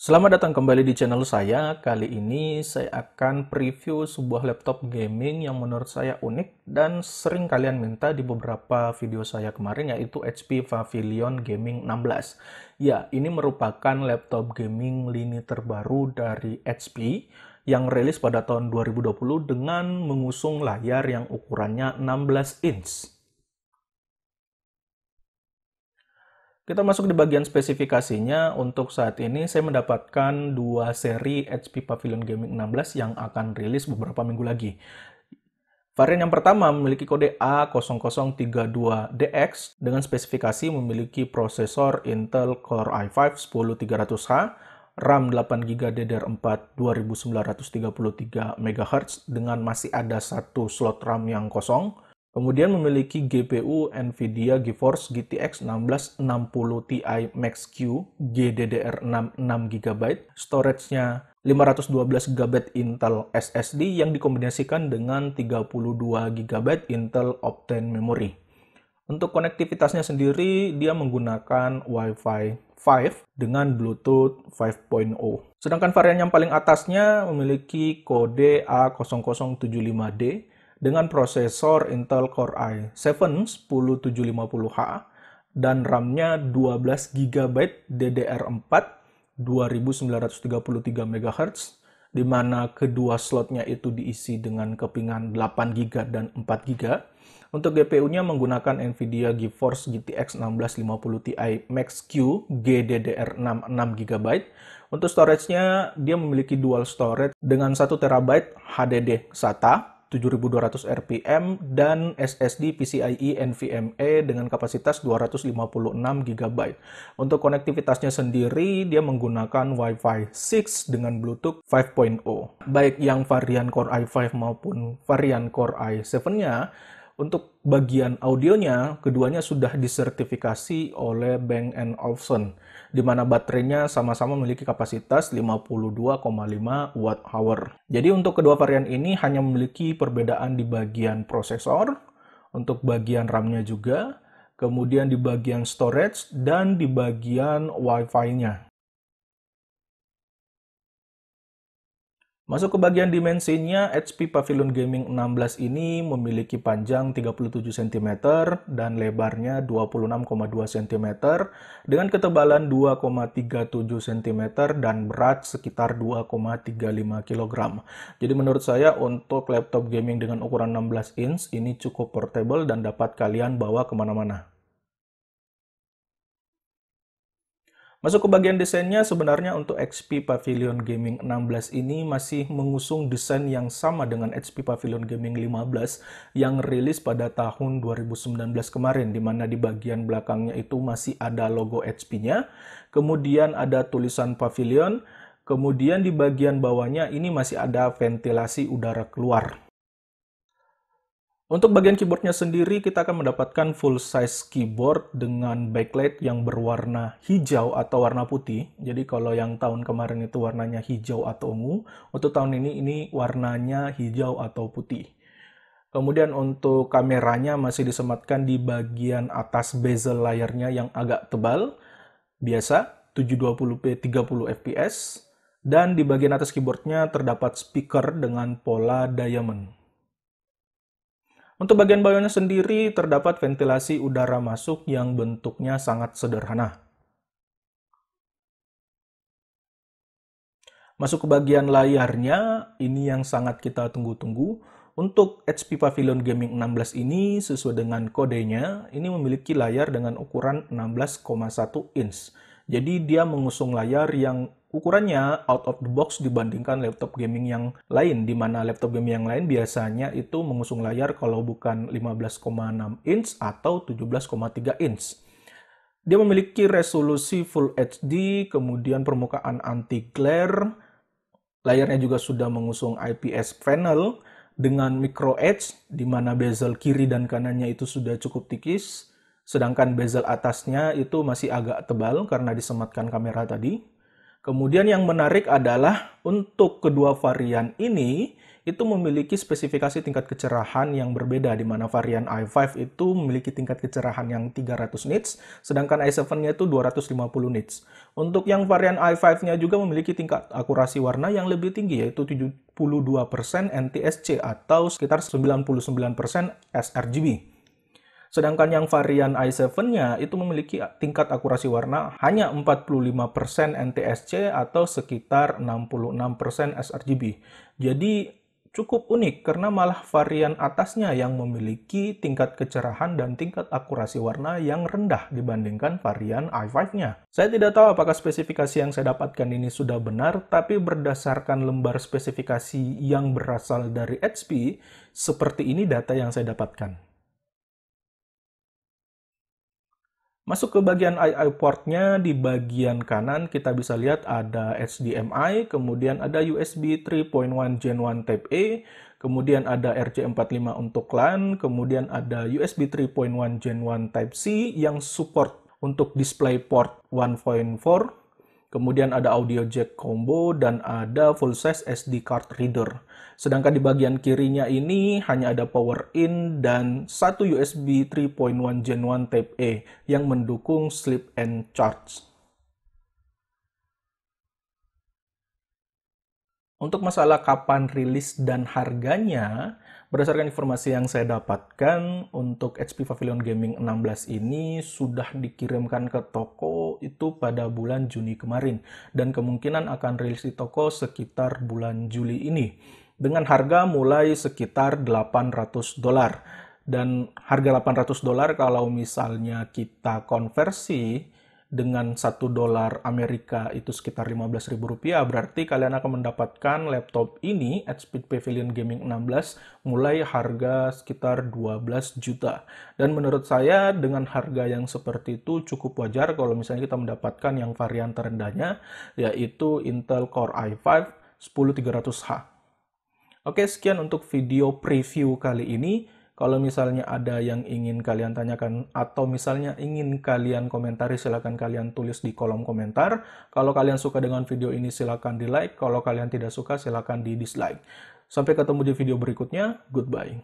Selamat datang kembali di channel saya. Kali ini saya akan preview sebuah laptop gaming yang menurut saya unik dan sering kalian minta di beberapa video saya kemarin, yaitu HP Pavilion Gaming 16. Ya, ini merupakan laptop gaming lini terbaru dari HP yang rilis pada tahun 2020 dengan mengusung layar yang ukurannya 16 inch. Kita masuk di bagian spesifikasinya. Untuk saat ini saya mendapatkan dua seri HP Pavilion Gaming 16 yang akan rilis beberapa minggu lagi. Varian yang pertama memiliki kode A0032DX dengan spesifikasi memiliki prosesor Intel Core i5-10300H, RAM 8GB DDR4 2933 MHz dengan masih ada satu slot RAM yang kosong. Kemudian memiliki GPU NVIDIA GeForce GTX 1660 Ti Max-Q GDDR6 6GB, storage-nya 512GB Intel SSD yang dikombinasikan dengan 32GB Intel Optane memory. Untuk konektivitasnya sendiri, dia menggunakan Wi-Fi 5 dengan Bluetooth 5.0. Sedangkan varian yang paling atasnya memiliki kode A0075D dengan prosesor Intel Core i7-10750H dan RAM-nya 12GB DDR4 2933 MHz, di mana kedua slotnya itu diisi dengan kepingan 8GB dan 4GB. Untuk GPU-nya menggunakan NVIDIA GeForce GTX 1650 Ti Max-Q GDDR6 6GB. Untuk storage-nya, dia memiliki dual storage dengan 1TB HDD SATA 7200 RPM dan SSD PCIe NVMe dengan kapasitas 256GB. Untuk konektivitasnya sendiri, dia menggunakan Wi-Fi 6 dengan Bluetooth 5.0. Baik yang varian Core i5 maupun varian Core i7-nya, untuk bagian audionya, keduanya sudah disertifikasi oleh Bang & Olufsen, di mana baterainya sama-sama memiliki kapasitas 52,5 Wh. Jadi untuk kedua varian ini hanya memiliki perbedaan di bagian prosesor, untuk bagian RAM-nya juga, kemudian di bagian storage, dan di bagian Wi-Fi-nya. Masuk ke bagian dimensinya, HP Pavilion Gaming 16 ini memiliki panjang 37 cm dan lebarnya 26,2 cm dengan ketebalan 2,37 cm dan berat sekitar 2,35 kg. Jadi menurut saya untuk laptop gaming dengan ukuran 16 inch ini cukup portable dan dapat kalian bawa kemana-mana. Masuk ke bagian desainnya, sebenarnya untuk HP Pavilion Gaming 16 ini masih mengusung desain yang sama dengan HP Pavilion Gaming 15 yang rilis pada tahun 2019 kemarin, di mana di bagian belakangnya itu masih ada logo HP-nya, kemudian ada tulisan Pavilion, kemudian di bagian bawahnya ini masih ada ventilasi udara keluar. Untuk bagian keyboardnya sendiri, kita akan mendapatkan full size keyboard dengan backlight yang berwarna hijau atau warna putih. Jadi kalau yang tahun kemarin itu warnanya hijau atau ungu, untuk tahun ini warnanya hijau atau putih. Kemudian untuk kameranya masih disematkan di bagian atas bezel layarnya yang agak tebal, biasa 720p 30 fps, dan di bagian atas keyboardnya terdapat speaker dengan pola diamond. Untuk bagian bawahnya sendiri terdapat ventilasi udara masuk yang bentuknya sangat sederhana. Masuk ke bagian layarnya, ini yang sangat kita tunggu-tunggu. Untuk HP Pavilion Gaming 16 ini sesuai dengan kodenya, ini memiliki layar dengan ukuran 16,1 inch. Jadi dia mengusung layar yang ukurannya out of the box dibandingkan laptop gaming yang lain, di mana laptop gaming yang lain biasanya itu mengusung layar kalau bukan 15,6 inch atau 17,3 inch. Dia memiliki resolusi Full HD, kemudian permukaan anti-glare, layarnya juga sudah mengusung IPS panel dengan micro edge, di mana bezel kiri dan kanannya itu sudah cukup tipis, sedangkan bezel atasnya itu masih agak tebal karena disematkan kamera tadi. Kemudian yang menarik adalah untuk kedua varian ini itu memiliki spesifikasi tingkat kecerahan yang berbeda, di mana varian i5 itu memiliki tingkat kecerahan yang 300 nits, sedangkan i7-nya itu 250 nits. Untuk yang varian i5-nya juga memiliki tingkat akurasi warna yang lebih tinggi, yaitu 72% NTSC atau sekitar 99% sRGB. Sedangkan yang varian i7-nya itu memiliki tingkat akurasi warna hanya 45% NTSC atau sekitar 66% sRGB. Jadi cukup unik karena malah varian atasnya yang memiliki tingkat kecerahan dan tingkat akurasi warna yang rendah dibandingkan varian i5-nya. Saya tidak tahu apakah spesifikasi yang saya dapatkan ini sudah benar, tapi berdasarkan lembar spesifikasi yang berasal dari HP, seperti ini data yang saya dapatkan. Masuk ke bagian II port-nya, di bagian kanan kita bisa lihat ada HDMI, kemudian ada USB 3.1 Gen 1 Type A, kemudian ada RJ45 untuk LAN, kemudian ada USB 3.1 Gen 1 Type C yang support untuk DisplayPort 1.4, kemudian ada audio jack combo, dan ada full size SD card reader. Sedangkan di bagian kirinya ini hanya ada power in dan satu USB 3.1 Gen 1 Type A yang mendukung sleep and charge. Untuk masalah kapan rilis dan harganya, berdasarkan informasi yang saya dapatkan, untuk HP Pavilion Gaming 16 ini sudah dikirimkan ke toko itu pada bulan Juni kemarin, dan kemungkinan akan rilis di toko sekitar bulan Juli ini, dengan harga mulai sekitar $800. Dan harga $800 kalau misalnya kita konversi dengan $1 Amerika itu sekitar Rp15.000, berarti kalian akan mendapatkan laptop ini, HP Pavilion Gaming 16, mulai harga sekitar 12 juta. Dan menurut saya dengan harga yang seperti itu cukup wajar kalau misalnya kita mendapatkan yang varian terendahnya, yaitu Intel Core i5 10300H. Oke, sekian untuk video preview kali ini. Kalau misalnya ada yang ingin kalian tanyakan atau misalnya ingin kalian komentari, silakan kalian tulis di kolom komentar. Kalau kalian suka dengan video ini, silakan di like. Kalau kalian tidak suka, silakan di dislike. Sampai ketemu di video berikutnya. Goodbye.